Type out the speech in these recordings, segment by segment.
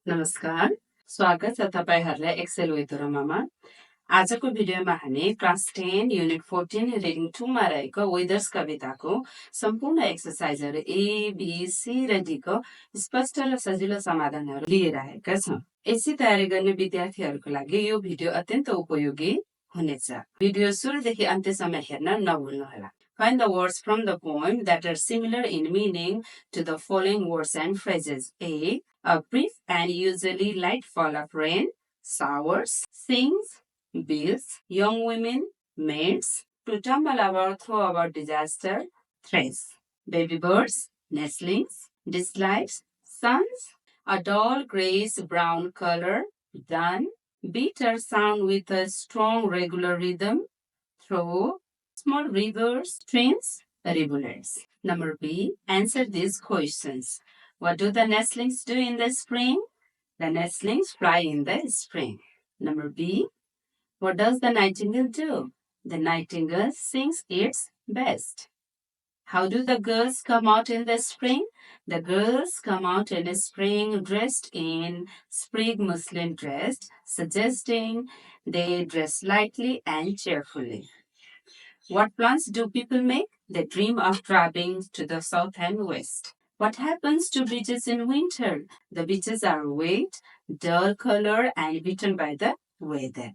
नमस्कार, स्वागत छ तपाईहरुलाई एक्सेल वेदरमा। आजको भिडियोमा हामी क्लास 10 युनिट 14 रिडिङ 2 मा रहेको वेदर्स कविताको सम्पूर्ण एक्सरसाइजहरु ए, बी, सी र डी को स्पष्ट र सजिलो समाधानहरु लिएर आएका छौं। यसै तयारी गर्ने विद्यार्थीहरुको लागि यो भिडियो अत्यन्त उपयोगी हुनेछ। भिडियो सुरुदेखि अन्त्यसम्म हेर्न नभुल्नुहोला। Find the words from the poem that are similar in meaning to the following words and phrases. A brief and usually light fall of rain, showers, sings, bills, young women, maids, to tumble about, throw about disaster, threats, baby birds, nestlings, dislikes, suns, a dull grayish-brown color, done, bitter sound with a strong regular rhythm, throw, small rivers, streams, rivulets. Number B, answer these questions. What do the nestlings do in the spring? The nestlings fly in the spring. Number B, what does the nightingale do? The nightingale sings its best. How do the girls come out in the spring? The girls come out in the spring dressed in spring muslin dress, suggesting they dress lightly and cheerfully. What plans do people make? They dream of traveling to the south and west. What happens to beaches in winter? The beaches are wet, dull color, and beaten by the weather.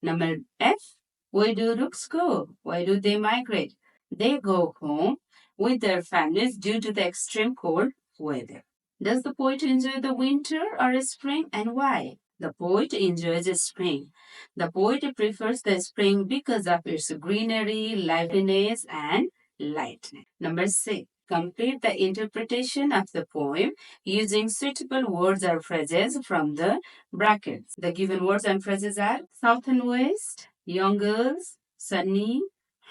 Number F. Where do rooks go? Why do they migrate? They go home with their families due to the extreme cold weather. Does the poet enjoy the winter or spring, and why? The poet enjoys spring. The poet prefers the spring because of its greenery, liveliness, and lightness. Number 6. Complete the interpretation of the poem using suitable words or phrases from the brackets. The given words and phrases are south and west, young girls, sunny,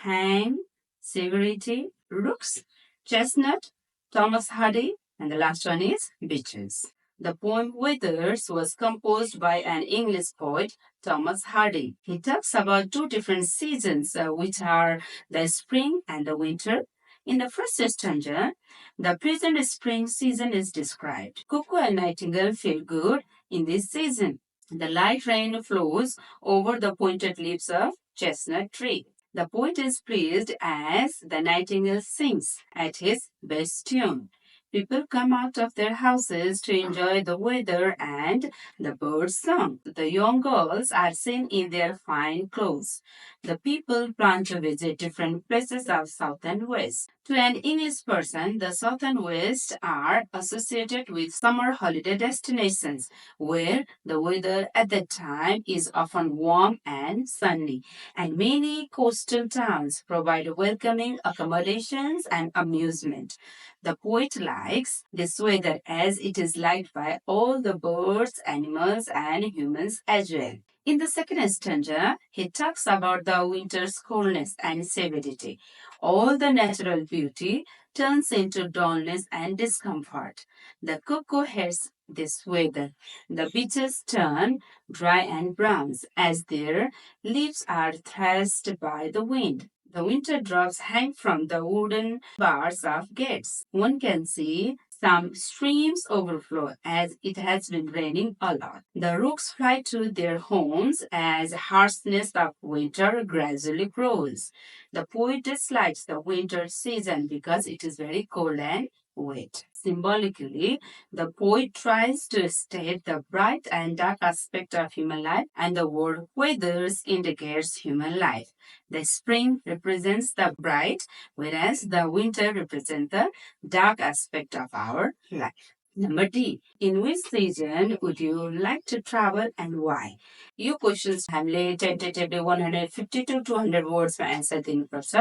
hang, security, rooks, chestnut, Thomas Hardy, and the last one is beaches. The poem Withers was composed by an English poet, Thomas Hardy. He talks about two different seasons, which are the spring and the winter. In the first stanza, the present spring season is described. Cuckoo and nightingale feel good in this season. The light rain flows over the pointed leaves of chestnut tree. The poet is pleased as the nightingale sings at his best tune. People come out of their houses to enjoy the weather and the bird's song. The young girls are seen in their fine clothes. The people plan to visit different places of South and West. To an English person, the South and West are associated with summer holiday destinations where the weather at that time is often warm and sunny, and many coastal towns provide welcoming accommodations and amusement. The poet likes this weather as it is liked by all the birds, animals, and humans as well. In the second stanza, he talks about the winter's coolness and severity. All the natural beauty turns into dullness and discomfort. The cuckoo hates this weather. The beaches turn dry and brown as their leaves are thrashed by the wind. The winter drops hang from the wooden bars of gates. One can see some streams overflow as it has been raining a lot. The rooks fly to their homes as harshness of winter gradually grows. The poet dislikes the winter season because it is very cold and wet. Symbolically, the poet tries to state the bright and dark aspect of human life, and the word weathers indicates human life. The spring represents the bright, whereas the winter represents the dark aspect of our life. Number D. In which season would you like to travel and why? Yo questions हामीले tentatively 150 to 200 वर्ड्समा answer दिनुपर्छ।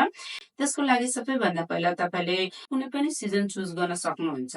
त्यसको लागि सबैभन्दा पहिला तपाईले कुनै पनि season choose गर्न सक्नुहुन्छ।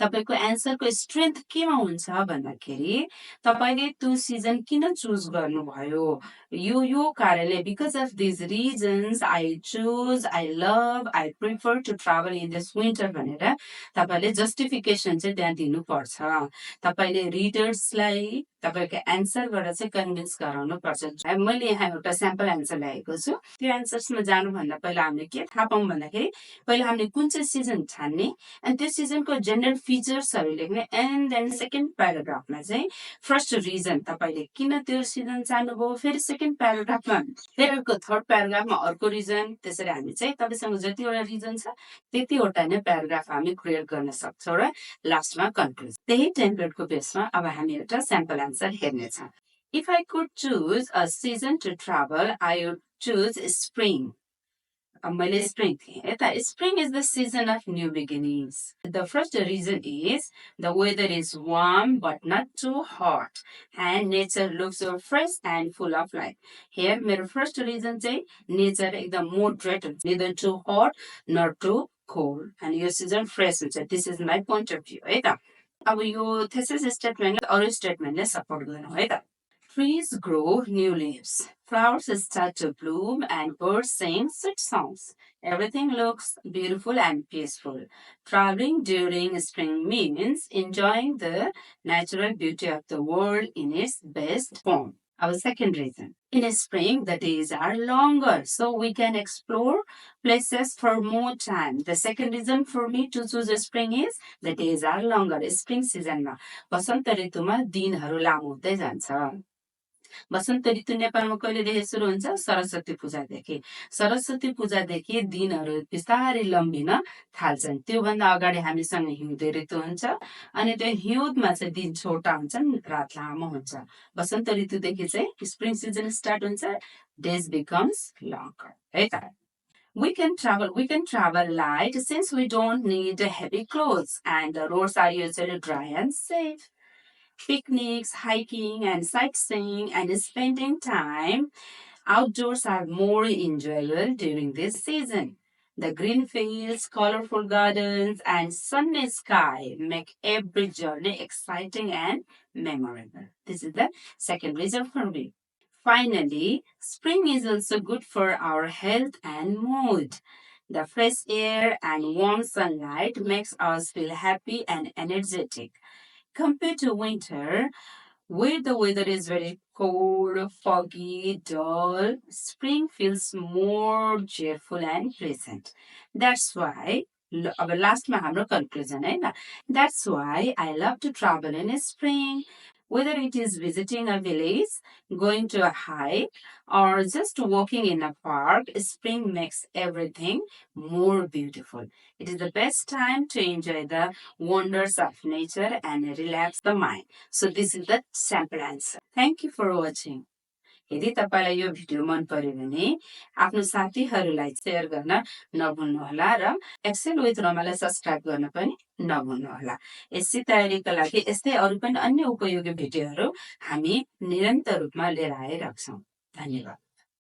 तपाईको एन्सरको स्ट्रेन्थ केमा हुन्छ भन्दाखेरि तपाईले त्यो सिजन किन चुज गर्नुभयो, यो कारणले because of this reasons I choose, I love, I prefer to travel in this winter भनेर तपाईले जस्टिफिकेसन चाहिँ त्यहाँ त्यहाँ दिनुपर्छ। तपाईले रिडर्सलाई तपाईको एन्सरबाट चाहिँ कन्भिन्स गराउनु पर्छ। मैले यहाँ एउटा स्याम्पल एन्सर ल्याएको छु। त्यो एन्सर्समा जानुभन्दा पहिला हामीले के थाहा पाऊँ भन्दाखेरि पहिला हामीले कुन चाहिँ सिजन छान्ने अनि त्यो सिजनको जेनरल फिचर्सहरू लेख्ने एन्ड देन सेकेन्ड प्याराग्राफमा चाहिँ फर्स्ट रिजन तपाईले किन त्यो सिजन चाहनुभयो, फेरि सेकेन्ड प्याराग्राफमा फेरि अर्को थर्ड प्याराग्राफमा अर्को रिजन, त्यसरी हामी चाहिँ तपाईसँग जतिवटा रिजन छ त्यतिवटा नै प्याराग्राफ हामी क्रिएट गर्न सक्छौँ र लास्टमा कन्क्लुजन। त्यही टेम्प्लेटको बेसमा अब हामी एउटा स्याम्पल एन्सर हेर्नेछौँ। If I could choose a season to travel, I would choose spring. मैले spring थिएँ है त। Spring is the season of new beginnings. The first reason is the weather is warm but not too hot and nature looks so fresh and full of life. Here मेरो first reason चाहिँ nature एकदम moderate, neither too hot nor too cold and yo season fresh हुन्छ। This is my point of view है त। अब यो thesis statement अरू statementले support गर्नु है त। Trees grow new leaves, flowers start to bloom, and birds sing sweet songs. Everything looks beautiful and peaceful. Traveling during spring means enjoying the natural beauty of the world in its best form. Our second reason. In spring, the days are longer, so we can explore places for more time. The second reason for me to choose spring is the days are longer. Spring season मा वसन्त ऋतुमा दिनहरू लामो हुँदै जान्छ। वसन्त ऋतु नेपालमा कहिलेदेखि सुरु हुन्छ? सरस्वती पूजादेखि। सरस्वती पूजादेखि दिनहरू बिस्तारै लम्बिन थाल्छन्। त्योभन्दा अगाडि हामीसँग हिउँदे ऋतु हुन्छ अनि त्यो हिउँदमा चाहिँ दिन छोटा हुन्छन्, रात लामो हुन्छ। वसन्त ऋतुदेखि चाहिँ स्प्रिङ सिजन स्टार्ट हुन्छ, डेज बिकम्स लङ्गर है त। We can travel light since we don't need heavy clothes and the roads are usually dry and safe. Picnics, hiking, and sightseeing and spending time outdoors are more enjoyable during this season. The green fields, colorful gardens, and sunny sky make every journey exciting and memorable. This is the second reason for me. Finally, spring is also good for our health and mood. The fresh air and warm sunlight makes us feel happy and energetic. Compared to winter, where the weather is very cold, foggy, dull, spring feels more cheerful and pleasant. That's why, अब लास्टमा हाम्रो conclusion है न। That's why I love to travel in spring. Whether it is visiting a village, going to a hike, or just walking in a park, spring makes everything more beautiful. It is the best time to enjoy the wonders of nature and relax the mind. So this is the sample answer. Thank you for watching. यदि तपाईलाई यो video मन पर्यो भने आफ्नो साथीहरूलाई share गर्न नभुल्नुहोला र Excel with रमालाई subscribe गर्न पनि नभुल्नुहोला। यसै तयारीका लागि यस्तै अरू पनि अन्य उपयोगी भिडियोहरू हामी निरन्तर रूपमा लिएर आइराख्छौँ। धन्यवाद।